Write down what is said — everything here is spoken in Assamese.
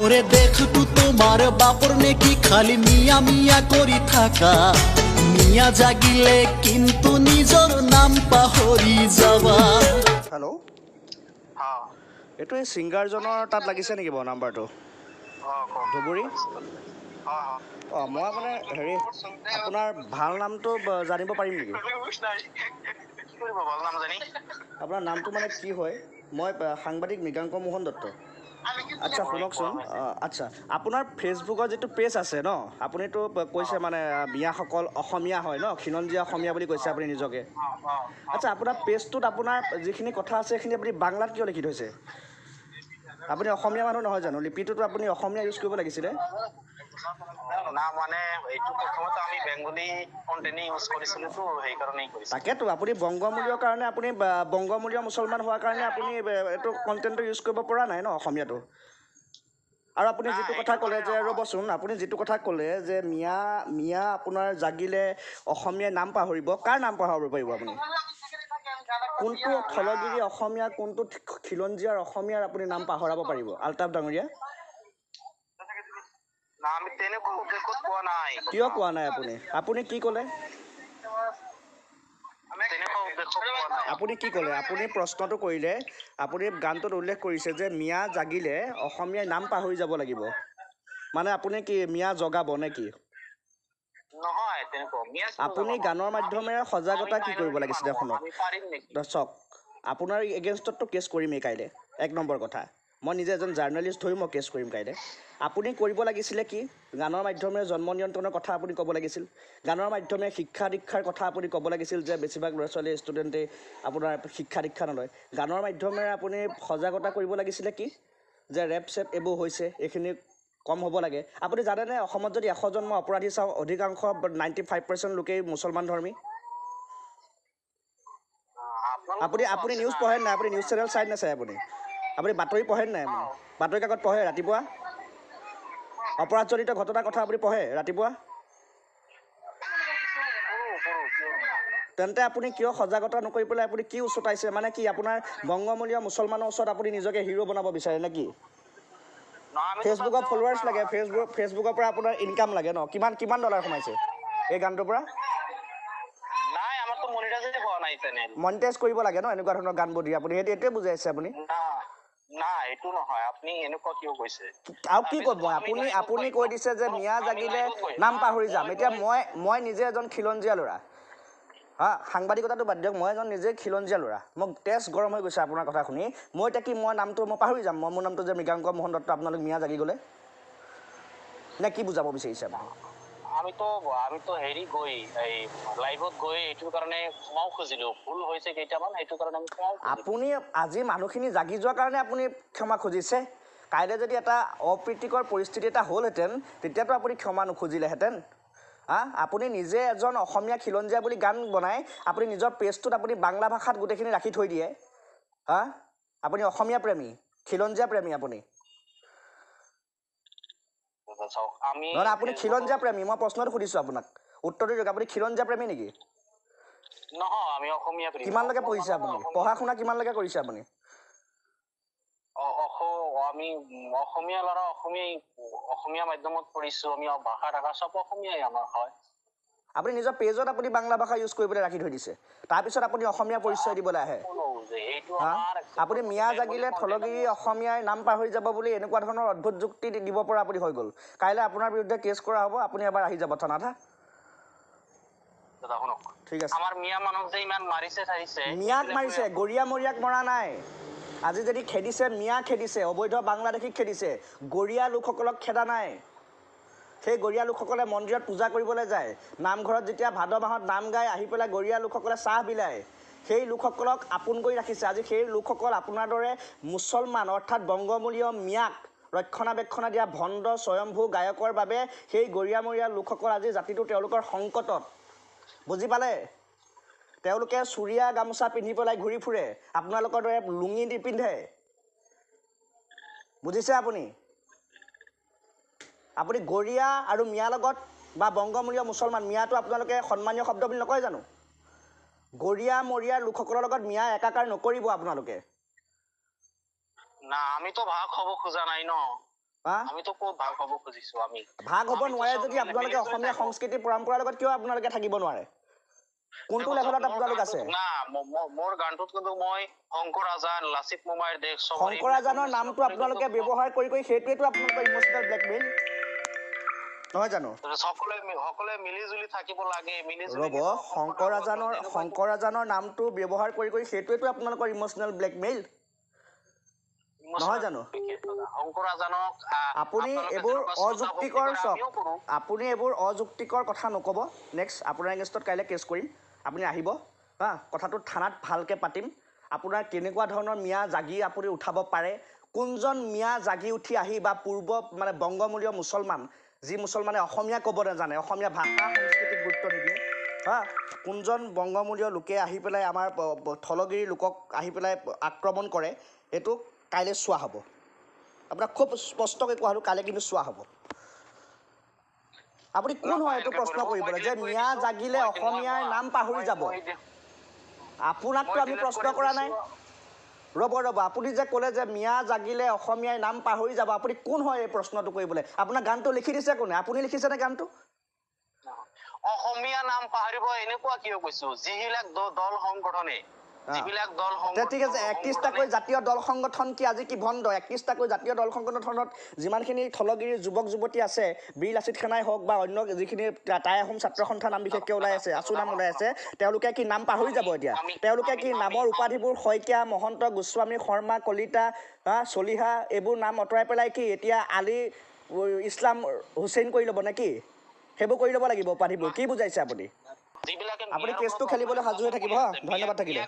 ওৰে দেখতু তোমাৰ বাপৰ নাকি খালি মিয়া মিয়া কৰি থাকা মিয়া জাগিলে কিন্তু নিজৰ নাম পাহৰি যাবা। হেল্ল', এইটো এই ছিংগাৰজনৰ তাত লাগিছে নেকি বাৰু নাম্বাৰটো? ধুবুৰী? মই মানে হেৰি আপোনাৰ ভাল নামটো জানিব পাৰিম নেকি? আপোনাৰ নামটো মানে কি হয়? মই সাংবাদিক মৃগাংক মোহন দত্ত। আচ্ছা শুনকচোন, আচ্ছা আপোনাৰ ফেচবুকৰ যিটো পেজ আছে ন, আপুনিতো কৈছে মানে মিয়াসকল অসমীয়া হয় ন, খিলঞ্জীয়া অসমীয়া বুলি কৈছে আপুনি নিজকে। আচ্ছা আপোনাৰ পেজটোত আপোনাৰ যিখিনি কথা আছে সেইখিনি আপুনি বাংলাত কিয় লিখি থৈছে? আপুনি অসমীয়া মানুহ নহয় জানো? লিপিটোতো আপুনি অসমীয়া ইউজ কৰিব লাগিছিলে। না মানে এইটো প্ৰথমতে আমি বেংগলী কণ্টেণ্ট ইউজ কৰিছিলোঁ তো সেইকাৰণেই কৰিছোঁ। তাকেতো আপুনি বংগমূলীয়ৰ কাৰণে আপুনি বংগমূলীয় মুছলমান হোৱাৰ কাৰণে আপুনি এইটো কণ্টেণ্টটো ইউজ কৰিব পৰা নাই ন অসমীয়াটো। আৰু আপুনি যিটো কথা ক'লে যে ৰ'বচোন, আপুনি যিটো কথা ক'লে যে মিয়া আপোনাৰ জাগিলে অসমীয়াই নাম পাহৰিব, কাৰ নাম পাহৰিব পাৰিব আপুনি? কোনটো থলগিৰি অসমীয়া, কোনটো খিলঞ্জীয়াৰ অসমীয়াৰ আপুনি নাম পাহৰাব পাৰিব আলতাফ ডাঙৰীয়া? না আমি তেনেকুৱা উদ্দেশ্যত কোৱা নাই। কিয় কোৱা নাই আপুনি? আপুনি কি ক'লে? আপুনি কি ক'লে? আপুনি প্ৰশ্নটো কৰিলে, আপুনি গানটোত উল্লেখ কৰিছে যে মিয়া জাগিলে অসমীয়াই নাম পাহৰি যাব লাগিব। মানে আপুনি কি মিয়া জগাব নে কি? নহয় তেনেকুৱা। আপুনি গানৰ মাধ্যমেৰে সজাগতা কি কৰিব লাগিছিলে শুনক। আমি পাৰিম নেকি? চাওক, আপোনাৰ এগেইনষ্টততো কেছ কৰিমেই কাইলৈ, এক নম্বৰ কথা। মই নিজে এজন জাৰ্ণালিষ্ট হৈ মই কেছ কৰিম কাইলৈ। আপুনি কৰিব লাগিছিলে কি? গানৰ মাধ্যমেৰে জন্ম নিয়ন্ত্ৰণৰ কথা আপুনি ক'ব লাগিছিল। গানৰ মাধ্যমেৰে শিক্ষা দীক্ষাৰ কথা আপুনি ক'ব লাগিছিল যে বেছিভাগ ল'ৰা ছোৱালী ষ্টুডেণ্টে আপোনাৰ শিক্ষা দীক্ষা নলয়। গানৰ মাধ্যমেৰে আপুনি সজাগতা কৰিব লাগিছিলে কি? যে ৰেপ চেপ এইবোৰ হৈছে, এইখিনি কম হ'ব লাগে। আপুনি জানেনে অসমত যদি 100জন মই অপৰাধী চাওঁ, অধিকাংশ 95% লোকেই মুছলমান ধৰ্মী। আপুনি নিউজ পঢ়ে নাই? আপুনি নিউজ চেনেল চাই নাচায়? আপুনি বাতৰি পঢ়ে নাই? আপুনি বাতৰি কাকত পঢ়ে ৰাতিপুৱা? অপৰাধজনিত ঘটনাৰ কথা আপুনি পঢ়ে ৰাতিপুৱা? তেন্তে আপুনি কিয় সজাগতা নকৰি পেলাই আপুনি কি উচতাইছে? মানে কি আপোনাৰ বংগমূলীয় মুছলমানৰ ওচৰত আপুনি নিজকে হিৰো বনাব বিচাৰে নে কি? ফেচবুকৰ ফলোৱাৰ্ছ লাগে, ফেচবুকৰ পৰা আপোনাৰ ইনকাম লাগে ন? কিমান ডলাৰ সোমাইছে এই গানটোৰ পৰা? নাই, আমাৰতো মনিটাইজেই হোৱা নাই চেনেল। মনিটাইজ কৰিব লাগে ন এনেকুৱা ধৰণৰ গানবোৰ দি? আপুনি এইটোৱে বুজাইছে আপুনি? না এইটো নহয়, আপুনি এনেকুৱা কিয় কৈছে? আৰু কি ক'ব? আপুনি কৈ দিছে যে মিয়া জাগিলে নাম পাহৰি যাম। এতিয়া মই নিজে এজন খিলঞ্জীয়া ল'ৰা, সাংবাদিকতাটো বাদ দিয়ক, মই এজন নিজে খিলঞ্জীয়া ল'ৰা। মোক তেজ গৰম হৈ গৈছে আপোনাৰ কথা শুনি। মই এতিয়া কি নামটো মই পাহৰি যাম? মোৰ নামটো যে মৃগাংক মোহন দত্ত, আপোনালোক মিয়া জাগি গ'লে নে কি বুজাব বিচাৰিছে আপুনি? আমিতো হেৰি গৈ এই লাইভত গৈ এইটোৰ কাৰণে ক্ষমাও খুজিলোঁ। ভুল হৈছে কেইটামান, সেইটো কাৰণে আমি ক্ষমাও খুজিলোঁ। আপুনি আজি মানুহখিনি জাগি যোৱাৰ কাৰণে আপুনি ক্ষমা খুজিছে। কাইলৈ যদি এটা অপ্ৰীতিকৰ পৰিস্থিতি এটা হ'লহেঁতেন, তেতিয়াতো আপুনি ক্ষমা নুখুজিলেহেঁতেন। আপুনি নিজে এজন অসমীয়া খিলঞ্জীয়া বুলি গান বনাই আপুনি নিজৰ পেজটোত আপুনি বাংলা ভাষাত গোটেইখিনি ৰাখি থৈ দিয়ে। আপুনি অসমীয়া প্ৰেমী, খিলঞ্জীয়া প্ৰেমী আপুনি। নহয়, আপুনি খিলঞ্জীয়া প্ৰেমী। মই প্ৰশ্নটো সুধিছোঁ আপোনাক, উত্তৰটো দিয়ক। আপুনি খিলঞ্জীয়া প্ৰেমী নেকি? নহয়, আমি অসমীয়া প্ৰেমী। কিমানলৈকে পঢ়িছে আপুনি? পঢ়া শুনা কিমানলৈকে কৰিছে আপুনি? আমি অসমীয়া ল'ৰা, অসমীয়া মাধ্যমত পঢ়িছোঁ। আমি ভাষা টাষা চব অসমীয়াই আমাৰ হয়। আপুনি নিজৰ পেজত আপুনি বাংলা ভাষা ইউজ কৰিবলৈ ৰাখি থৈ দিছে, তাৰপিছত আপুনি অসমীয়া পৰিচয় দিবলৈ আহে। আপুনি মিয়া জাগিলে থলগিৰি অসমীয়াই নাম পাহৰি যাব বুলি এনেকুৱা ধৰণৰ অদ্ভুত যুক্তি দিব পৰা আপুনি হৈ গ'ল। কাইলৈ আপোনাৰ বিৰুদ্ধে কেছ কৰা হ'ব, আপুনি এবাৰ আহি যাব থানাত। ঠিক আছে। আমাৰ মিয়া মানুহ যে ইমান মাৰিছে চাৰিছে, মিয়াক মাৰিছে, গৰিয়া মৰিয়াক মৰা নাই। আজি যদি খেদিছে, মিয়া খেদিছে, অবৈধ বাংলাদেশীক খেদিছে, গৰিয়া লোকসকলক খেদা নাই। সেই গৰিয়া লোকসকলে মন্দিৰত পূজা কৰিবলৈ যায়, নামঘৰত যেতিয়া ভাদ মাহত নাম গাই আহি পেলাই গৰিয়া লোকসকলে চাহ বিলায়, সেই লোকসকলক আপোন কৰি ৰাখিছে। আজি সেই লোকসকল আপোনাৰ দৰে মুছলমান অৰ্থাৎ বংগমূলীয় মিয়াক ৰক্ষণাবেক্ষণা দিয়া ভণ্ড স্বয়ম্ভূ গায়কৰ বাবে সেই গৰিয়ামৰীয়া লোকসকল আজি জাতিটো তেওঁলোকৰ সংকটত। বুজি পালে? তেওঁলোকে চুৰিয়া গামোচা পিন্ধি পেলাই ঘূৰি ফুৰে, আপোনালোকৰ দৰে লুঙি নিপিন্ধে। বুজিছে আপুনি? আপুনি গৰিয়া আৰু মিয়াৰ লগত বা বংগমূলীয় মুছলমান, মিয়াটো আপোনালোকে সন্মানীয় শব্দ বুলি নকয় জানো? গৰিয়া মৰিয়াৰ লোকসকলৰ লগত মিয়া একাকাৰ নকৰিব আপোনালোকে। না, আমিতো ভাগ হ'ব খোজা নাই ন। হা আমিতো ক'ত ভাগ হ'ব খুজিছো আমি ভাগ হ'ব আমিতো নোৱাৰে চব যদি মিলি- আপোনালোকে মিলি জুলি অসমীয়া থাকো। সংস্কৃতি পৰম্পৰাৰ লগত কিয় আপোনালোকে থাকিব নোৱাৰে কোনটো দেখোন, লেভেলত মোৰ আপোনালোক আছে গানটোত- না মোৰ গানটোত কিন্তু মই শংকৰ আজান লাচিত মোমাইৰ দেশ চবৰ শংকৰ আজানৰ নামটো আপোনালোকে ব্যৱহাৰ কৰি সেইটোৱেতো আপোনালোকৰ ইম'চনেল ব্লেকমেইল নহয় জানো সকলোৱে মিলি জুলি থাকিব লাগে মিলি জুলি ৰ'ব শংকৰ আজানৰ নামটো ব্যৱহাৰ কৰি সেইটোৱেতো আপোনালোকৰ ইম'চনেল ব্লেকমেইল নহয় জানো শংকৰ আজানক আপুনি এইবোৰ অযুক্তিকৰ আপুনি এইবোৰ অযুক্তিকৰ কথা নক'ব নেক্সট আপোনাৰ এগেইনষ্টত কাইলৈ কেছ কৰিম আপুনি আহিব হা কথাটো থানাত ভালকৈ পাতিম আপোনাৰ কেনেকুৱা ধৰণৰ মিয়া জাগি আপুনি উঠাব পাৰে কোনজন মিয়া জাগি উঠি আহি বা পূৰ্ব মানে বংগমূলীয় মুছলমান যি মুছলমানে অসমীয়া ক'ব নাজানে অসমীয়া ভাষা সংস্কৃতিক গুৰুত্ব নিদিয়ে হা কোনজন বংগমূলীয় লোকে আহি পেলাই আমাৰ থলগিৰি লোকক আহি পেলাই আক্ৰমণ কৰে এইটো কাইলৈ চোৱা হ'ব আপোনাক খুব স্পষ্টকৈ কোৱা হ'লো কাইলৈ কিন্তু চোৱা হ'ব আপুনি কোন হয় এইটো প্ৰশ্ন কৰিবলৈ যে মিয়া জাগিলে অসমীয়াৰ নাম পাহৰি যাব আপোনাকতো আমি প্ৰশ্ন কৰা নাই ৰ'ব আপুনি যে ক'লে যে মিয়া জাগিলে অসমীয়াই নাম পাহৰি যাব আপুনি কোন হয় এই প্ৰশ্নটো কৰিবলৈ আপোনাৰ গানটো লিখি দিছে কোনে আপুনি লিখিছেনে গানটো অসমীয়া নাম পাহৰিব এনেকুৱা কিয় কৈছো যিবিলাক দল সংগঠনে যিবিলাক দল ঠিক আছে 31টাকৈ জাতীয় দল সংগঠন কি আজি কি ভণ্ড 31টাকৈ জাতীয় দল সংগঠনত যিমানখিনি থলগিৰিৰ যুৱক যুৱতী আছে বীৰ লাচিত সেনাই হওক বা অন্য যিখিনি টাই আহোম ছাত্ৰ সন্থা নাম বিশেষকৈ ওলাই আছে আছু নাম ওলাই আছে তেওঁলোকে কি নাম পাহৰি যাব এতিয়া তেওঁলোকে কি নামৰ উপাধিবোৰ শইকীয়া মহন্ত গোস্বামী শৰ্মা কলিতা চলিহা এইবোৰ নাম আঁতৰাই পেলাই কি এতিয়া আলি ইছলাম হুছেইন কৰি ল'ব নে কি সেইবোৰ কৰি ল'ব লাগিব উপাধিবোৰ কি বুজাইছে আপুনি কেছটো খেলিবলৈ সাজু হৈ থাকিব হা ধন্যবাদ থাকিলে